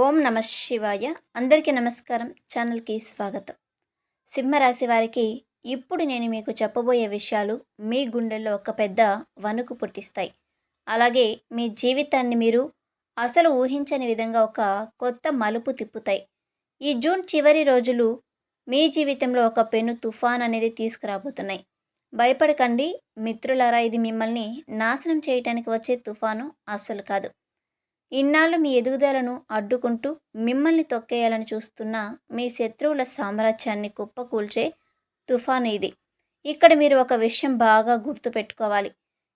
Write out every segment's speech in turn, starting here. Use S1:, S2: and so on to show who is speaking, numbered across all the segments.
S1: ఓం నమ శివాయ. అందరికీ నమస్కారం. ఛానల్కి స్వాగతం. సింహరాశి వారికి ఇప్పుడు నేను మీకు చెప్పబోయే విషయాలు మీ గుండెల్లో ఒక పెద్ద వణుకు పుట్టిస్తాయి. అలాగే మీ జీవితాన్ని మీరు అసలు ఊహించని విధంగా ఒక కొత్త మలుపు తిప్పుతాయి. ఈ జూన్ చివరి రోజులు మీ జీవితంలో ఒక పెను తుఫాన్ అనేది తీసుకురాబోతున్నాయి. భయపడకండి మిత్రులారా, ఇది మిమ్మల్ని నాశనం చేయటానికి వచ్చే తుఫాను అస్సలు కాదు. ఇన్నాళ్ళు మీ ఎదుగుదలను అడ్డుకుంటూ మిమ్మల్ని తొక్కేయాలని చూస్తున్న మీ శత్రువుల సామ్రాజ్యాన్ని కుప్పకూల్చే తుఫాను ఇది. ఇక్కడ మీరు ఒక విషయం బాగా గుర్తుపెట్టుకోవాలి.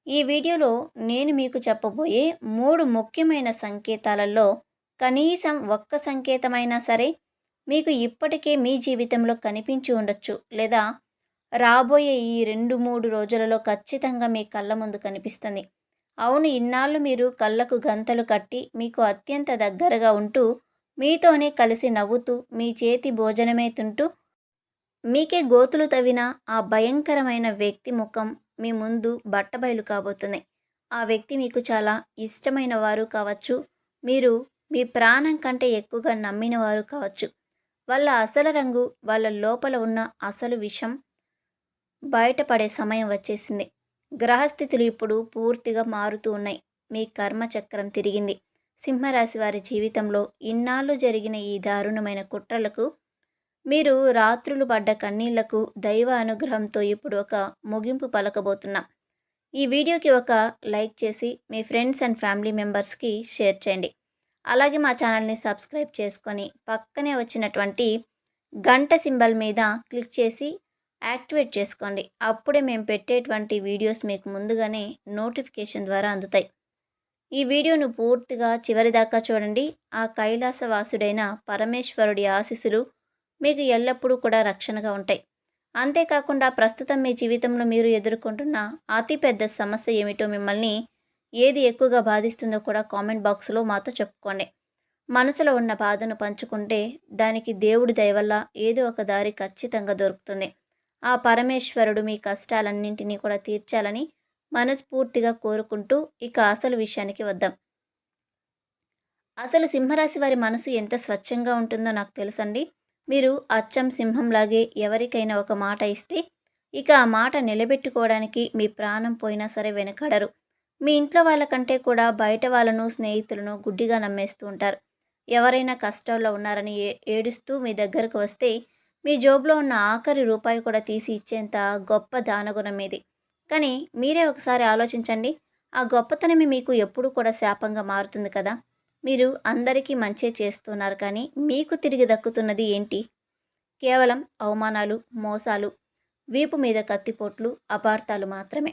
S1: ఈ వీడియోలో నేను మీకు చెప్పబోయే 3 ముఖ్యమైన సంకేతాలలో కనీసం ఒక్క సంకేతమైనా సరే మీకు ఇప్పటికే మీ జీవితంలో కనిపించి ఉండొచ్చు, లేదా రాబోయే ఈ 2-3 రోజులలో ఖచ్చితంగా మీ కళ్ళ ముందు కనిపిస్తుంది. అవును, ఇన్నాళ్ళు మీరు కళ్ళకు గంతలు కట్టి మీకు అత్యంత దగ్గరగా ఉంటూ మీతోనే కలిసి నవ్వుతూ మీ చేతి భోజనమే తింటూ మీకే గోతులు తవ్విన ఆ భయంకరమైన వ్యక్తి ముఖం మీ ముందు బట్టబయలు కాబోతుంది. ఆ వ్యక్తి మీకు చాలా ఇష్టమైన వారు కావచ్చు, మీరు మీ ప్రాణం కంటే ఎక్కువగా నమ్మిన వారు కావచ్చు. వాళ్ళ అసలు రంగు, వాళ్ళ లోపల ఉన్న అసలు విషం బయటపడే సమయం వచ్చేసింది. గ్రహస్థితులు ఇప్పుడు పూర్తిగా మారుతూ ఉన్నాయి. మీ కర్మచక్రం తిరిగింది. సింహరాశి వారి జీవితంలో ఇన్నాళ్ళు జరిగిన ఈ దారుణమైన కుట్రలకు, మీరు రాత్రులు పడ్డ కన్నీళ్లకు దైవ అనుగ్రహంతో ఇప్పుడు ఒక ముగింపు పలకబోతున్నాం. ఈ వీడియోకి ఒక లైక్ చేసి మీ ఫ్రెండ్స్ అండ్ ఫ్యామిలీ మెంబర్స్కి షేర్ చేయండి. అలాగే మా ఛానల్ని సబ్స్క్రైబ్ చేసుకొని పక్కనే వచ్చినటువంటి గంట సింబల్ మీద క్లిక్ చేసి యాక్టివేట్ చేసుకోండి. అప్పుడే మేము పెట్టేటువంటి వీడియోస్ మీకు ముందుగానే నోటిఫికేషన్ ద్వారా అందుతాయి. ఈ వీడియోను పూర్తిగా చివరిదాకా చూడండి. ఆ కైలాసవాసుడైన పరమేశ్వరుడి ఆశీస్సులు మీకు ఎల్లప్పుడూ కూడా రక్షణగా ఉంటాయి. అంతేకాకుండా ప్రస్తుతం మీ జీవితంలో మీరు ఎదుర్కొంటున్న అతిపెద్ద సమస్య ఏమిటో, మిమ్మల్ని ఏది ఎక్కువగా బాధిస్తుందో కూడా కామెంట్ బాక్స్లో మాతో చెప్పుకోండి. మనసులో ఉన్న బాధను పంచుకుంటే దానికి దేవుడి దయ వల్ల ఏదో ఒక దారి ఖచ్చితంగా దొరుకుతుంది. ఆ పరమేశ్వరుడు మీ కష్టాలన్నింటినీ కూడా తీర్చాలని మనస్ఫూర్తిగా కోరుకుంటూ ఇక అసలు విషయానికి వద్దాం. అసలు సింహరాశి వారి మనసు ఎంత స్వచ్ఛంగా ఉంటుందో నాకు తెలుసండి. మీరు అచ్చం సింహంలాగే ఎవరికైనా ఒక మాట ఇస్తే ఇక ఆ మాట నిలబెట్టుకోవడానికి మీ ప్రాణం పోయినా సరే వెనకాడరు. మీ ఇంట్లో వాళ్ళకంటే కూడా బయట వాళ్ళను, స్నేహితులను గుడ్డిగా నమ్మేస్తూ ఉంటారు. ఎవరైనా కష్టాల్లో ఉన్నారని ఏడుస్తూ మీ దగ్గరకు వస్తే మీ జోబులో ఉన్న ఆఖరి రూపాయి కూడా తీసి ఇచ్చేంత గొప్ప దానగుణం మీది. కానీ మీరే ఒకసారి ఆలోచించండి, ఆ గొప్పతనమే మీకు ఎప్పుడూ కూడా శాపంగా మారుతుంది కదా. మీరు అందరికీ మంచే చేస్తున్నారు, కానీ మీకు తిరిగి దక్కుతున్నది ఏంటి? కేవలం అవమానాలు, మోసాలు, వీపు మీద కత్తిపోట్లు, అపార్థాలు మాత్రమే.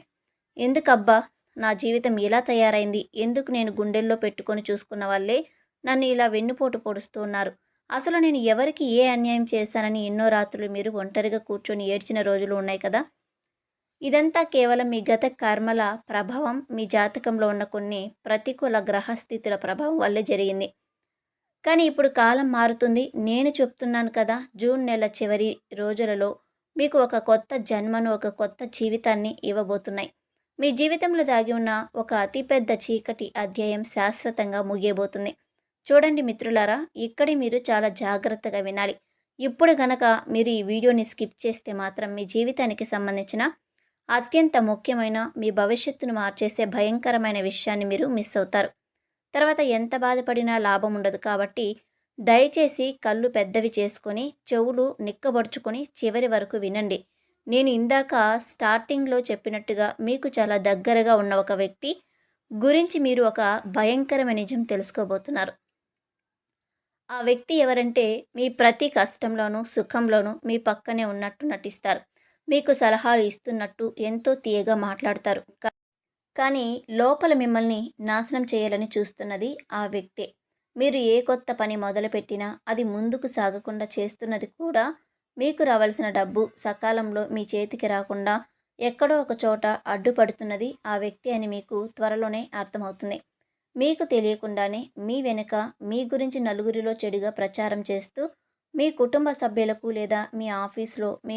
S1: ఎందుకబ్బా నా జీవితం ఇలా తయారైంది, ఎందుకు నేను గుండెల్లో పెట్టుకొని చూసుకున్న వాళ్ళే నన్ను ఇలా వెన్నుపోటు పొడుస్తూ ఉన్నారు, అసలు నేను ఎవరికి ఏ అన్యాయం చేశానని ఎన్నో రాత్రులు మీరు ఒంటరిగా కూర్చొని ఏడ్చిన రోజులు ఉన్నాయి కదా. ఇదంతా కేవలం మీ గత కర్మల ప్రభావం, మీ జాతకంలో ఉన్న కొన్ని ప్రతికూల గ్రహస్థితుల ప్రభావం వల్లే జరిగింది. కానీ ఇప్పుడు కాలం మారుతుంది. నేను చెప్తున్నాను కదా, జూన్ నెల చివరి రోజులలో మీకు ఒక కొత్త జన్మను, ఒక కొత్త జీవితాన్ని ఇవ్వబోతున్నాయి. మీ జీవితంలో దాగి ఉన్న ఒక అతిపెద్ద చీకటి అధ్యాయం శాశ్వతంగా ముగియబోతుంది. చూడండి మిత్రులారా, ఇక్కడే మీరు చాలా జాగ్రత్తగా వినాలి. ఇప్పుడు గనక మీరు ఈ వీడియోని స్కిప్ చేస్తే మాత్రం మీ జీవితానికి సంబంధించిన అత్యంత ముఖ్యమైన, మీ భవిష్యత్తును మార్చేసే భయంకరమైన విషయాన్ని మీరు మిస్ అవుతారు. తర్వాత ఎంత బాధపడినా లాభం ఉండదు. కాబట్టి దయచేసి కళ్ళు పెద్దవి చేసుకొని చెవులు నిక్కబడుచుకొని చివరి వరకు వినండి. నేను ఇందాక స్టార్టింగ్లో చెప్పినట్టుగా మీకు చాలా దగ్గరగా ఉన్న ఒక వ్యక్తి గురించి మీరు ఒక భయంకరమైన నిజం తెలుసుకోబోతున్నారు. ఆ వ్యక్తి ఎవరంటే, మీ ప్రతి కష్టంలోనూ, సుఖంలోనూ మీ పక్కనే ఉన్నట్టు నటిస్తారు. మీకు సలహాలు ఇస్తున్నట్టు ఎంతో తీయగా మాట్లాడతారు. కానీ లోపల మిమ్మల్ని నాశనం చేయాలని చూస్తున్నది ఆ వ్యక్తే. మీరు ఏ కొత్త పని మొదలుపెట్టినా అది ముందుకు సాగకుండా చేస్తున్నది కూడా మీకు రావాల్సిన డబ్బు సకాలంలో మీ చేతికి రాకుండా ఎక్కడో ఒక చోట అడ్డుపడుతున్నది ఆ వ్యక్తి అని మీకు త్వరలోనే అర్థమవుతుంది. మీకు తెలియకుండానే మీ వెనుక మీ గురించి నలుగురిలో చెడుగా ప్రచారం చేస్తూ మీ కుటుంబ సభ్యులకు లేదా మీ ఆఫీస్లో మీ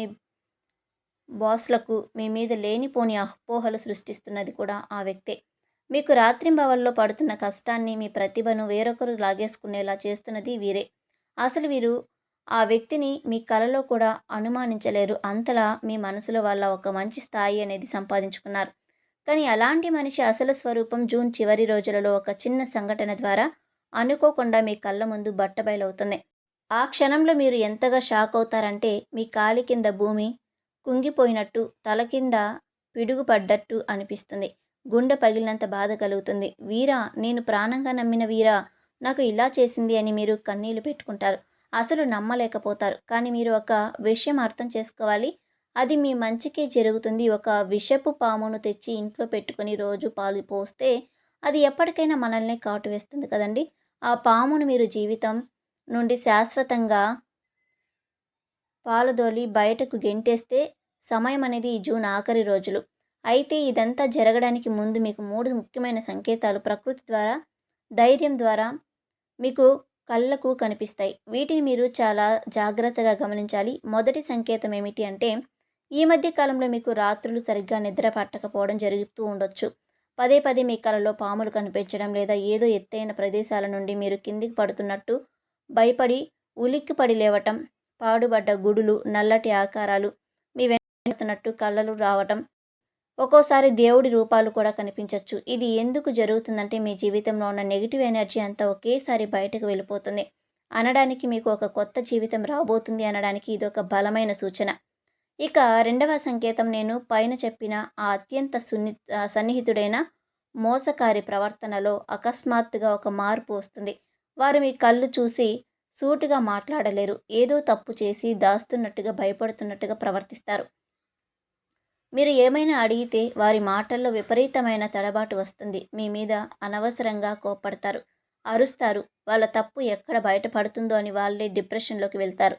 S1: బాస్లకు మీ మీద లేనిపోని అపోహలు సృష్టిస్తున్నది కూడా ఆ వ్యక్తే. మీకు రాత్రింబవల్లో పడుతున్న కష్టాన్ని, మీ ప్రతిభను వేరొకరు లాగేసుకునేలా చేస్తున్నది వీరే. అసలు వీరు ఆ వ్యక్తిని మీ కలలో కూడా అనుమానించలేరు. అంతలా మీ మనసులో వాళ్ళ ఒక మంచి స్థాయి అనేది సంపాదించుకున్నారు. కానీ అలాంటి మనిషి అసలు స్వరూపం జూన్ చివరి రోజులలో ఒక చిన్న సంఘటన ద్వారా అనుకోకుండా మీ కళ్ళ ముందు బట్టబయలవుతుంది. ఆ క్షణంలో మీరు ఎంతగా షాక్ అవుతారంటే, మీ కాలి కింద భూమి కుంగిపోయినట్టు, తల కింద పిడుగు పడ్డట్టు అనిపిస్తుంది. గుండె పగిలినంత బాధ కలుగుతుంది. వీరా, నేను ప్రాణంగా నమ్మిన వీరా నాకు ఇలా చేసింది అని మీరు కన్నీళ్లు పెట్టుకుంటారు. అసలు నమ్మలేకపోతారు. కానీ మీరు ఒక విషయం అర్థం చేసుకోవాలి. అది మీ మంచికే జరుగుతుంది. ఒక విషపు పామును తెచ్చి ఇంట్లో పెట్టుకొని రోజు పాలు పోస్తే అది ఎప్పటికైనా మనల్ని కాటు వేస్తుంది కదండి. ఆ పామును మీరు జీవితం నుండి శాశ్వతంగా పాలదోలి బయటకు గెంటేస్తే సమయం అనేది ఈ జూన్ ఆఖరి రోజులు. అయితే ఇదంతా జరగడానికి ముందు మీకు 3 ముఖ్యమైన సంకేతాలు ప్రకృతి ద్వారా, ధైర్యం ద్వారా మీకు కళ్ళకు కనిపిస్తాయి. వీటిని మీరు చాలా జాగ్రత్తగా గమనించాలి. మొదటి సంకేతం ఏమిటి అంటే, ఈ మధ్య కాలంలో మీకు రాత్రులు సరిగ్గా నిద్ర పట్టకపోవడం జరుగుతూ ఉండొచ్చు. పదే పదే మీ కలలో పాములు కనిపించడం, లేదా ఏదో ఎత్తైన ప్రదేశాల నుండి మీరు కిందికి పడుతున్నట్టు భయపడి ఉలిక్కిపడి లేవటం, పాడుబడ్డ గుడులు, నల్లటి ఆకారాలు మీ వెంటున్నట్టు కలలు రావటం, ఒక్కోసారి దేవుడి రూపాలు కూడా కనిపించవచ్చు. ఇది ఎందుకు జరుగుతుందంటే, మీ జీవితంలో ఉన్న నెగిటివ్ ఎనర్జీ అంతా ఒకేసారి బయటకు వెళ్ళిపోతుంది అనడానికి, మీకు ఒక కొత్త జీవితం రాబోతుంది అనడానికి ఇదొక బలమైన సూచన. ఇక రెండవ సంకేతం, నేను పైన చెప్పిన ఆ అత్యంత సన్నిహితుడైన మోసకారి ప్రవర్తనలో అకస్మాత్తుగా ఒక మార్పు వస్తుంది. వారు మీ కళ్ళు చూసి సూటిగా మాట్లాడలేరు. ఏదో తప్పు చేసి దాస్తున్నట్టుగా, భయపడుతున్నట్టుగా ప్రవర్తిస్తారు. మీరు ఏమైనా అడిగితే వారి మాటల్లో విపరీతమైన తడబాటు వస్తుంది. మీ మీద అనవసరంగా కోప్పడతారు, అరుస్తారు. వాళ్ళ తప్పు ఎక్కడ బయటపడుతుందో అని వాళ్ళే డిప్రెషన్లోకి వెళ్తారు.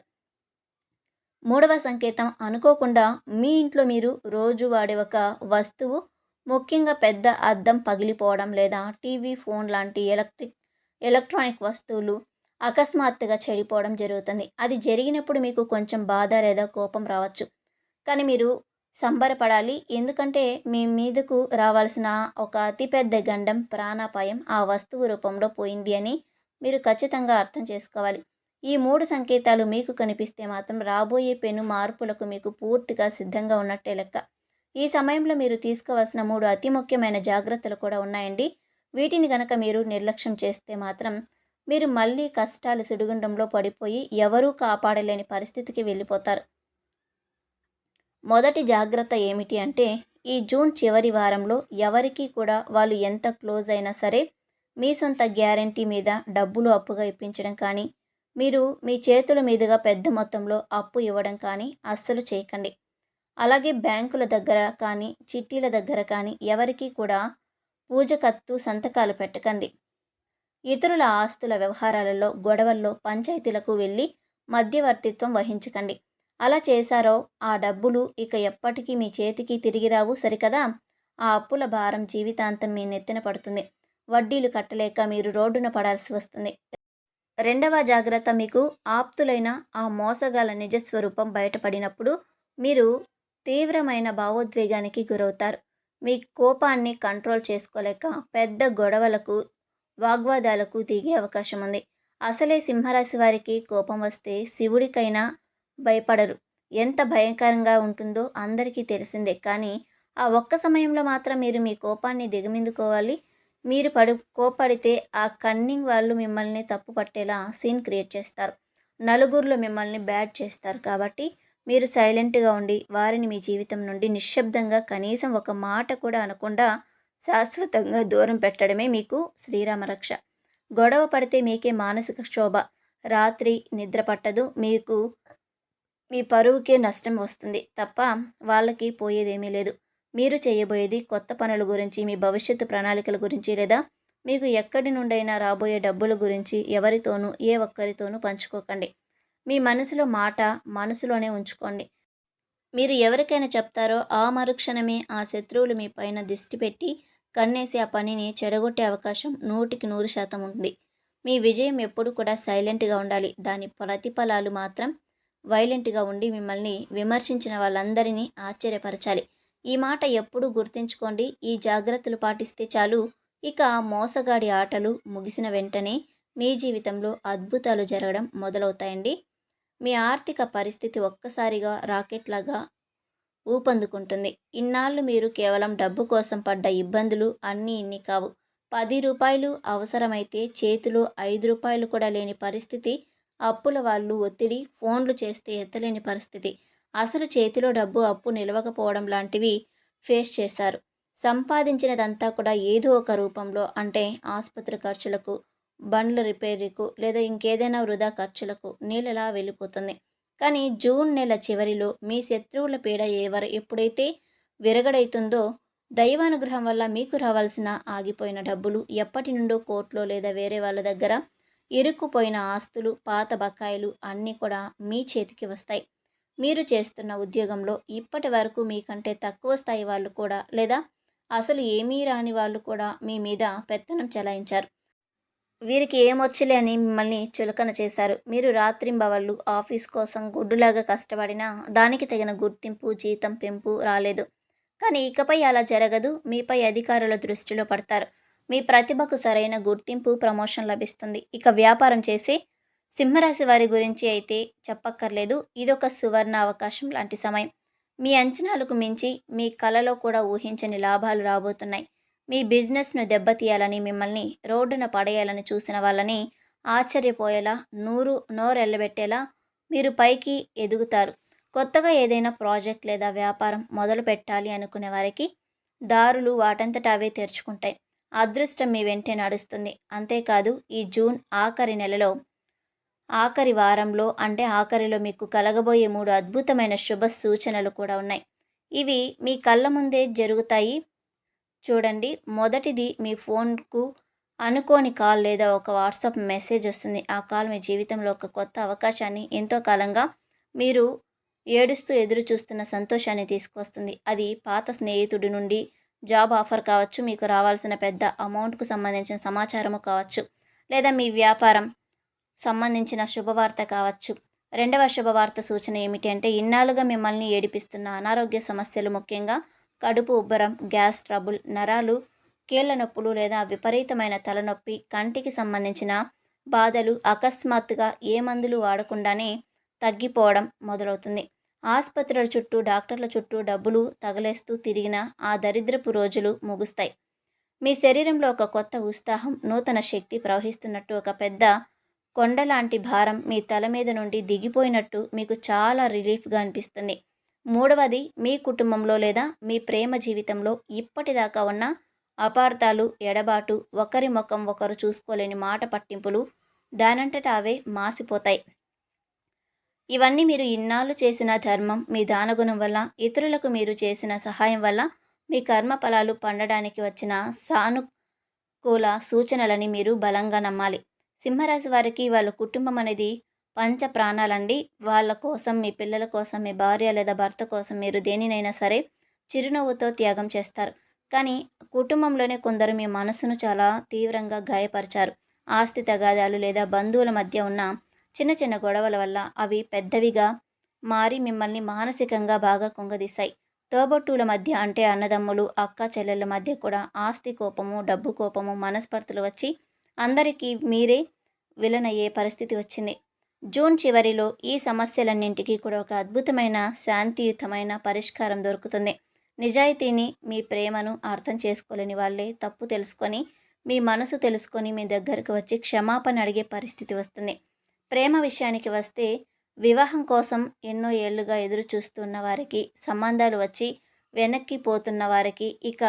S1: మూడవ సంకేతం, అనుకోకుండా మీ ఇంట్లో మీరు రోజు వాడే ఒక వస్తువు, ముఖ్యంగా పెద్ద అద్దం పగిలిపోవడం, లేదా టీవీ, ఫోన్ లాంటి ఎలక్ట్రానిక్ వస్తువులు అకస్మాత్తుగా చెడిపోవడం జరుగుతుంది. అది జరిగినప్పుడు మీకు కొంచెం బాధ లేదా కోపం రావచ్చు. కానీ మీరు సంబరపడాలి. ఎందుకంటే మీ మీదకు రావాల్సిన ఒక అతిపెద్ద గండం, ప్రాణాపాయం ఆ వస్తువు రూపంలో పోయింది అని మీరు ఖచ్చితంగా అర్థం చేసుకోవాలి. ఈ 3 సంకేతాలు మీకు కనిపిస్తే మాత్రం రాబోయే పెను మార్పులకు మీకు పూర్తిగా సిద్ధంగా ఉన్నట్టే లెక్క. ఈ సమయంలో మీరు తీసుకోవాల్సిన 3 అతి ముఖ్యమైన జాగ్రత్తలు కూడా ఉన్నాయండి. వీటిని గనక మీరు నిర్లక్ష్యం చేస్తే మాత్రం మీరు మళ్ళీ కష్టాలు సుడిగుండంలో పడిపోయి ఎవరూ కాపాడలేని పరిస్థితికి వెళ్ళిపోతారు. మొదటి జాగ్రత్త ఏమిటి అంటే, ఈ జూన్ చివరి వారంలో ఎవరికీ కూడా వాళ్ళు ఎంత క్లోజ్ అయినా సరే మీ సొంత గ్యారంటీ మీద డబ్బులు అప్పుగా ఇప్పించడం కానీ, మీరు మీ చేతుల మీదుగా పెద్ద మొత్తంలో అప్పు ఇవ్వడం కానీ అస్సలు చేయకండి. అలాగే బ్యాంకుల దగ్గర కానీ, చిట్టీల దగ్గర కానీ ఎవరికీ కూడా పూజకత్తు సంతకాలు పెట్టకండి. ఇతరుల ఆస్తుల వ్యవహారాలలో, గొడవల్లో, పంచాయతీలకు వెళ్ళి మధ్యవర్తిత్వం వహించకండి. అలా చేశారో ఆ డబ్బులు ఇక ఎప్పటికీ మీ చేతికి తిరిగి రావు, సరికదా. ఆ అప్పుల భారం జీవితాంతం మీ నెత్తిన పడుతుంది. వడ్డీలు కట్టలేక మీరు రోడ్డున పడాల్సి వస్తుంది. రెండవ జాగ్రత్త, మీకు ఆప్తులైన ఆ మోసగాల నిజస్వరూపం బయటపడినప్పుడు మీరు తీవ్రమైన భావోద్వేగానికి గురవుతారు. మీ కోపాన్ని కంట్రోల్ చేసుకోలేక పెద్ద గొడవలకు, వాగ్వాదాలకు దిగే అవకాశం ఉంది. అసలే సింహరాశి వారికి కోపం వస్తే శివుడికైనా భయపడరు. ఎంత భయంకరంగా ఉంటుందో అందరికీ తెలిసిందే. కానీ ఆ ఒక్క సమయంలో మాత్రం మీరు మీ కోపాన్ని దిగమిందుకోవాలి. మీరు కోపడితే ఆ కన్నింగ్ వాళ్ళు మిమ్మల్ని తప్పు పట్టేలా సీన్ క్రియేట్ చేస్తారు. నలుగురిలో మిమ్మల్ని బ్యాడ్ చేస్తారు. కాబట్టి మీరు సైలెంట్గా ఉండి వారిని మీ జీవితం నుండి నిశ్శబ్దంగా, కనీసం ఒక మాట కూడా అనకుండా శాశ్వతంగా దూరం పెట్టడమే మీకు శ్రీరామరక్ష. గొడవ పడితే మీకే మానసిక క్షోభ, రాత్రి నిద్ర పట్టదు, మీకు మీ పరువుకే నష్టం వస్తుంది తప్ప వాళ్ళకి పోయేదేమీ లేదు. మీరు చేయబోయేది కొత్త పనుల గురించి, మీ భవిష్యత్తు ప్రణాళికల గురించి, లేదా మీకు ఎక్కడి నుండైనా రాబోయే డబ్బుల గురించి ఎవరితోనూ, ఏ ఒక్కరితోనూ పంచుకోకండి. మీ మనసులో మాట మనసులోనే ఉంచుకోండి. మీరు ఎవరికైనా చెప్తారో ఆ మరుక్షణమే ఆ శత్రువులు మీ పైన దిష్టి పెట్టి కన్నేసి ఆ పనిని చెడగొట్టే అవకాశం 100% ఉంది. మీ విజయం ఎప్పుడు కూడా సైలెంట్గా ఉండాలి. దాని ప్రతిఫలాలు మాత్రం వైలెంట్గా ఉండి మిమ్మల్ని విమర్శించిన వాళ్ళందరినీ ఆశ్చర్యపరచాలి. ఈ మాట ఎప్పుడూ గుర్తుంచుకోండి. ఈ జాగ్రత్తలు పాటిస్తే చాలు, ఇక మోసగాడి ఆటలు ముగిసిన వెంటనే మీ జీవితంలో అద్భుతాలు జరగడం మొదలవుతాయండి. మీ ఆర్థిక పరిస్థితి ఒక్కసారిగా రాకెట్‌లాగా ఊపందుకుంటుంది. ఇన్నాళ్ళు మీరు కేవలం డబ్బు కోసం పడ్డ ఇబ్బందులు అన్నీ ఇన్ని కావు. రూ. 10 అవసరమైతే చేతిలో రూ. 5 కూడా లేని పరిస్థితి, అప్పుల వాళ్ళు ఒత్తిడి, ఫోన్లు చేస్తే ఎత్తలేని పరిస్థితి, అసలు చేతిలో డబ్బు అప్పు నిలవకపోవడం లాంటివి ఫేస్ చేశారు. సంపాదించినదంతా కూడా ఏదో ఒక రూపంలో అంటే ఆసుపత్రి ఖర్చులకు, బండ్ల రిపేరీకు లేదా ఇంకేదైనా వృధా ఖర్చులకు నీళ్ళలా వెళ్ళిపోతుంది. కానీ జూన్ నెల చివరిలో మీ శత్రువుల పీడ ఎప్పుడైతే విరగడైతుందో, దైవానుగ్రహం వల్ల మీకు రావాల్సిన ఆగిపోయిన డబ్బులు, ఎప్పటి నుండో కోర్టులో లేదా వేరే వాళ్ళ దగ్గర ఇరుక్కుపోయిన ఆస్తులు, పాత బకాయిలు అన్నీ కూడా మీ చేతికి వస్తాయి. మీరు చేస్తున్న ఉద్యోగంలో ఇప్పటి వరకు మీకంటే తక్కువ స్థాయి వాళ్ళు కూడా లేదా అసలు ఏమీ రాని వాళ్ళు కూడా మీ మీద పెత్తనం చెలాయించారు. వీరికి ఏమొచ్చులే అని మిమ్మల్ని చులకన చేశారు. మీరు రాత్రింబవళ్ళు ఆఫీస్ కోసం గొడ్డులాగా కష్టపడినా దానికి తగిన గుర్తింపు, జీతం పెంపు రాలేదు. కానీ ఇకపై అలా జరగదు. మీపై అధికారుల దృష్టిలో పడతారు. మీ ప్రతిభకు సరైన గుర్తింపు, ప్రమోషన్ లభిస్తుంది. ఇక వ్యాపారం చేసే సింహరాశి వారి గురించి అయితే చెప్పక్కర్లేదు. ఇదొక సువర్ణ అవకాశం లాంటి సమయం. మీ అంచనాలకు మించి మీ కలలో కూడా ఊహించని లాభాలు రాబోతున్నాయి. మీ బిజినెస్ను దెబ్బతీయాలని, మిమ్మల్ని రోడ్డున పడేయాలని చూసిన వాళ్ళని ఆశ్చర్యపోయేలా, నోరెళ్ళబెట్టేలా మీరు పైకి ఎదుగుతారు. కొత్తగా ఏదైనా ప్రాజెక్ట్ లేదా వ్యాపారం మొదలు పెట్టాలి అనుకునే వారికి దారులు వాటంతట అవే తెరుచుకుంటాయి. అదృష్టం మీ వెంటే నడుస్తుంది. అంతేకాదు ఈ జూన్ ఆఖరి నెలలో, ఆఖరి వారంలో అంటే ఆఖరిలో మీకు కలగబోయే 3 అద్భుతమైన శుభ సూచనలు కూడా ఉన్నాయి. ఇవి మీ కళ్ళ ముందే జరుగుతాయి. చూడండి. మొదటిది, మీ ఫోన్కు అనుకోని కాల్ లేదా ఒక వాట్సాప్ మెసేజ్ వస్తుంది. ఆ కాల్ మీ జీవితంలో ఒక కొత్త అవకాశాన్ని, ఎంతో కాలంగా మీరు ఏడుస్తూ ఎదురు చూస్తున్న సంతోషాన్ని తీసుకువస్తుంది. అది పాత స్నేహితుడి నుండి జాబ్ ఆఫర్ కావచ్చు, మీకు రావాల్సిన పెద్ద అమౌంట్కు సంబంధించిన సమాచారము కావచ్చు, లేదా మీ వ్యాపారం సంబంధించిన శుభవార్త కావచ్చు. రెండవ శుభవార్త సూచన ఏమిటి అంటే, ఇన్నాళ్ళుగా మిమ్మల్ని ఏడిపిస్తున్న అనారోగ్య సమస్యలు, ముఖ్యంగా కడుపు ఉబ్బరం, గ్యాస్ ట్రబుల్, నరాలు, కీళ్ళ నొప్పులు లేదా విపరీతమైన తలనొప్పి, కంటికి సంబంధించిన బాధలు అకస్మాత్తుగా ఏ మందులు వాడకుండానే తగ్గిపోవడం మొదలవుతుంది. ఆసుపత్రుల చుట్టూ, డాక్టర్ల చుట్టూ డబ్బులు తగలేస్తూ తిరిగిన ఆ దరిద్రపు రోజులు ముగుస్తాయి. మీ శరీరంలో ఒక కొత్త ఉత్సాహం, నూతన శక్తి ప్రవహిస్తున్నట్టు, ఒక పెద్ద కొండలాంటి భారం మీ తల మీద నుండి దిగిపోయినట్టు మీకు చాలా రిలీఫ్గా అనిపిస్తుంది. మూడవది, మీ కుటుంబంలో లేదా మీ ప్రేమ జీవితంలో ఇప్పటిదాకా ఉన్న అపార్థాలు, ఎడబాటు, ఒకరి ముఖం ఒకరు చూసుకోలేని మాట పట్టింపులు దానంతట అవే మాసిపోతాయి. ఇవన్నీ మీరు ఇన్నాళ్ళు చేసిన ధర్మం, మీ దానగుణం వల్ల, ఇతరులకు మీరు చేసిన సహాయం వల్ల మీ కర్మ ఫలాలు పండడానికి వచ్చిన సానుకూల సూచనలని మీరు బలంగా నమ్మాలి. సింహరాశి వారికి వాళ్ళ కుటుంబం అనేది పంచ ప్రాణాలండి. వాళ్ళ కోసం, మీ పిల్లల కోసం, మీ భార్య లేదా భర్త కోసం మీరు దేనినైనా సరే చిరునవ్వుతో త్యాగం చేస్తారు. కానీ కుటుంబంలోనే కొందరు మీ మనసును చాలా తీవ్రంగా గాయపరిచారు. ఆస్తి తగాదాలు లేదా బంధువుల మధ్య ఉన్న చిన్న చిన్న గొడవల వల్ల అవి పెద్దవిగా మారి మిమ్మల్ని మానసికంగా బాగా కుంగదీశాయి. తోబుట్టువుల మధ్య అంటే అన్నదమ్ములు, అక్క చెల్లెళ్ళ మధ్య కూడా ఆస్తి కోపము, డబ్బు కోపము, మనస్పర్ధలు వచ్చి అందరికీ మీరే విలన్ అయ్యే పరిస్థితి వచ్చింది. జూన్ చివరిలో ఈ సమస్యలన్నింటికీ కూడా ఒక అద్భుతమైన శాంతియుతమైన పరిష్కారం దొరుకుతుంది. నిజాయితీని, మీ ప్రేమను అర్థం చేసుకోలేని వాళ్ళే తప్పు తెలుసుకొని, మీ మనసు తెలుసుకొని మీ దగ్గరకు వచ్చి క్షమాపణ అడిగే పరిస్థితి వస్తుంది. ప్రేమ విషయానికి వస్తే, వివాహం కోసం ఎన్నో ఏళ్లుగా ఎదురు చూస్తున్న వారికి, సంబంధాలు వచ్చి వెనక్కి పోతున్న వారికి ఇక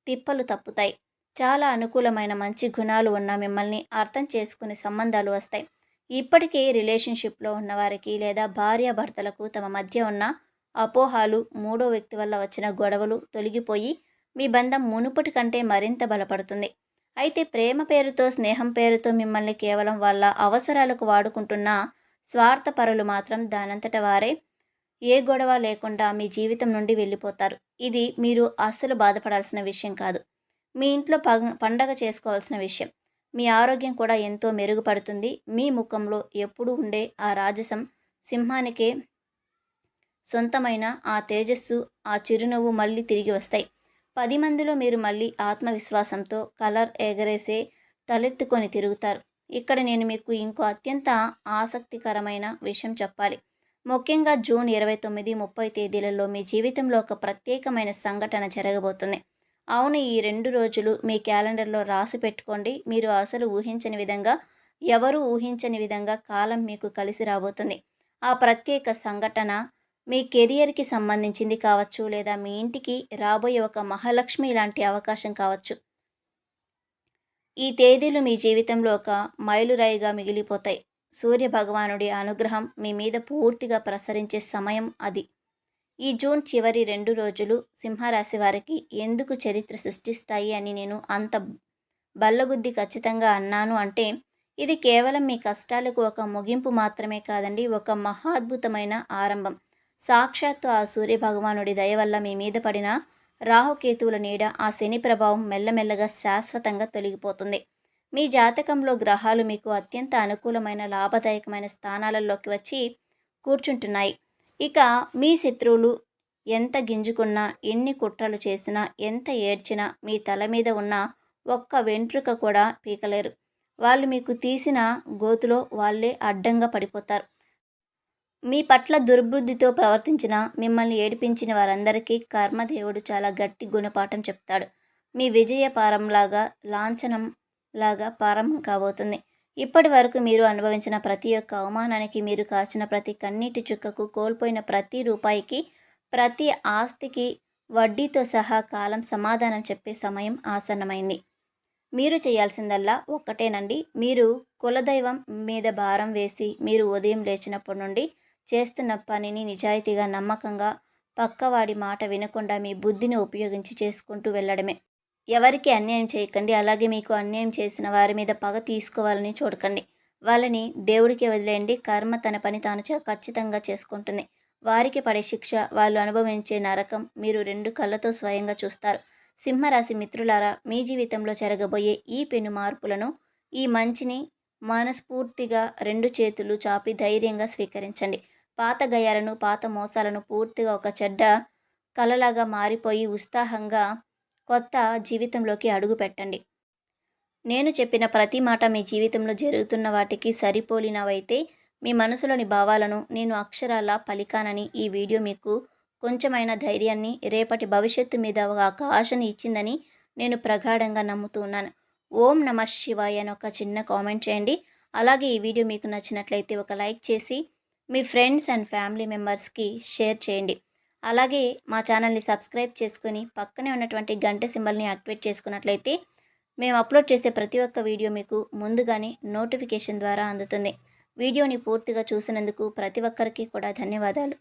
S1: తిప్పలు తప్పుతాయి. చాలా అనుకూలమైన మంచి గుణాలు ఉన్న మిమ్మల్ని అర్థం చేసుకునే సంబంధాలు వస్తాయి. ఇప్పటికే రిలేషన్షిప్లో ఉన్నవారికి లేదా భార్యాభర్తలకు తమ మధ్య ఉన్న అపోహాలు, మూడో వ్యక్తి వల్ల వచ్చిన గొడవలు తొలగిపోయి మీ బంధం మునుపటి కంటే మరింత బలపడుతుంది. అయితే ప్రేమ పేరుతో, స్నేహం పేరుతో మిమ్మల్ని కేవలం వాళ్ళ అవసరాలకు వాడుకుంటున్న స్వార్థపరులు మాత్రం దానంతట వారే ఏ గొడవ లేకుండా మీ జీవితం నుండి వెళ్ళిపోతారు. ఇది మీరు అస్సలు బాధపడాల్సిన విషయం కాదు. మీ ఇంట్లో పండగ చేసుకోవాల్సిన విషయం. మీ ఆరోగ్యం కూడా ఎంతో మెరుగుపడుతుంది. మీ ముఖంలో ఎప్పుడూ ఉండే ఆ రాజసం, సింహానికే సొంతమైన ఆ తేజస్సు, ఆ చిరునవ్వు మళ్ళీ తిరిగి వస్తాయి. 10 మందిలో మీరు మళ్ళీ ఆత్మవిశ్వాసంతో కలర్ ఎగరేసే తలెత్తుకొని తిరుగుతారు. ఇక్కడ నేను మీకు ఇంకో అత్యంత ఆసక్తికరమైన విషయం చెప్పాలి. ముఖ్యంగా జూన్ 29, 30 తేదీలలో మీ జీవితంలో ఒక ప్రత్యేకమైన సంఘటన జరగబోతుంది. అవును, ఈ 2 రోజులు మీ క్యాలెండర్లో రాసి పెట్టుకోండి. మీరు అసలు ఊహించని విధంగా, ఎవరు ఊహించని విధంగా కాలం మీకు కలిసి రాబోతుంది. ఆ ప్రత్యేక సంఘటన మీ కెరియర్‌కి సంబంధించింది కావచ్చు, లేదా మీ ఇంటికి రాబోయే ఒక మహాలక్ష్మి లాంటి అవకాశం కావచ్చు. ఈ తేదీలు మీ జీవితంలో ఒక మైలురాయిగా మిగిలిపోతాయి. సూర్య భగవానుడి అనుగ్రహం మీ మీద పూర్తిగా ప్రసరించే సమయం అది. ఈ జూన్ చివరి 2 రోజులు సింహరాశి వారికి ఎందుకు చరిత్ర సృష్టిస్తాయి అని నేను అంత బల్లగుద్ది ఖచ్చితంగా అన్నాను అంటే, ఇది కేవలం మీ కష్టాలకు ఒక ముగింపు మాత్రమే కాదండి, ఒక మహాద్భుతమైన ఆరంభం. సాక్షాత్తు ఆ సూర్య భగవానుడి దయ వల్ల మీ మీద పడిన రాహుకేతువుల నీడ, ఆ శని ప్రభావం మెల్లమెల్లగా శాశ్వతంగా తొలగిపోతుంది. మీ జాతకంలో గ్రహాలు మీకు అత్యంత అనుకూలమైన లాభదాయకమైన స్థానాలలోకి వచ్చి కూర్చుంటున్నాయి. ఇక మీ శత్రువులు ఎంత గింజుకున్నా, ఎన్ని కుట్రలు చేసినా, ఎంత ఏడ్చినా మీ తల మీద ఉన్న ఒక్క వెంట్రుక కూడా పీకలేరు. వాళ్ళు మీకు తీసిన గోతిలో వాళ్ళే అడ్డంగా పడిపోతారు. మీ పట్ల దుర్బుద్ధితో ప్రవర్తించిన, మిమ్మల్ని ఏడిపించిన వారందరికీ కర్మదేవుడు చాలా గట్టి గుణపాఠం చెప్తాడు. మీ విజయ పారంలాగా, లాంఛనంలాగా ప్రారంభం కాబోతుంది. ఇప్పటి వరకు మీరు అనుభవించిన ప్రతి ఒక్క అవమానానికి, మీరు కాచిన ప్రతి కన్నీటి చుక్కకు, కోల్పోయిన ప్రతి రూపాయికి, ప్రతి ఆస్తికి వడ్డీతో సహా కాలం సమాధానం చెప్పే సమయం ఆసన్నమైంది. మీరు చేయాల్సిందల్లా ఒక్కటేనండి. మీరు కులదైవం మీద భారం వేసి, మీరు ఉదయం లేచినప్పటి నుండి చేస్తున్న పనిని నిజాయితీగా, నమ్మకంగా, పక్కవాడి మాట వినకుండా మీ బుద్ధిని ఉపయోగించి చేసుకుంటూ వెళ్ళడమే. ఎవరికి అన్యాయం చేయకండి. అలాగే మీకు అన్యాయం చేసిన వారి మీద పగ తీసుకోవాలని చూడకండి. వాళ్ళని దేవుడికి వదిలేయండి. కర్మ తన పని తాను ఖచ్చితంగా చేసుకుంటుంది. వారికి పడే శిక్ష, వాళ్ళు అనుభవించే నరకం మీరు 2 కళ్ళతో స్వయంగా చూస్తారు. సింహరాశి మిత్రులారా, మీ జీవితంలో జరగబోయే ఈ పెను మార్పులను, ఈ మంచిని మనస్ఫూర్తిగా 2 చేతులు చాపి ధైర్యంగా స్వీకరించండి. పాత గయాలను, పాత మోసాలను పూర్తిగా ఒక చెడ్డ కలలాగా మారిపోయి ఉత్సాహంగా కొత్త జీవితంలోకి అడుగు పెట్టండి. నేను చెప్పిన ప్రతి మాట మీ జీవితంలో జరుగుతున్న వాటికి సరిపోలినవైతే, మీ మనసులోని భావాలను నేను అక్షరాలా పలికానని ఈ వీడియో మీకు కొంచెమైనా ధైర్యాన్ని, రేపటి భవిష్యత్తు మీద ఒక ఆశని ఇచ్చిందని నేను ప్రగాఢంగా నమ్ముతున్నాను. ఓం నమః శివాయ అని ఒక చిన్న కామెంట్ చేయండి. అలాగే ఈ వీడియో మీకు నచ్చినట్లయితే ఒక లైక్ చేసి మీ ఫ్రెండ్స్ అండ్ ఫ్యామిలీ మెంబర్స్కి షేర్ చేయండి. అలాగే మా ఛానల్ని సబ్స్క్రైబ్ చేసుకొని పక్కనే ఉన్నటువంటి గంట సింబల్ని యాక్టివేట్ చేసుకున్నట్లయితే మేము అప్లోడ్ చేసే ప్రతి ఒక్క వీడియో మీకు ముందుగానే నోటిఫికేషన్ ద్వారా అందుతుంది. వీడియోని పూర్తిగా చూసినందుకు ప్రతి ఒక్కరికి కూడా ధన్యవాదాలు.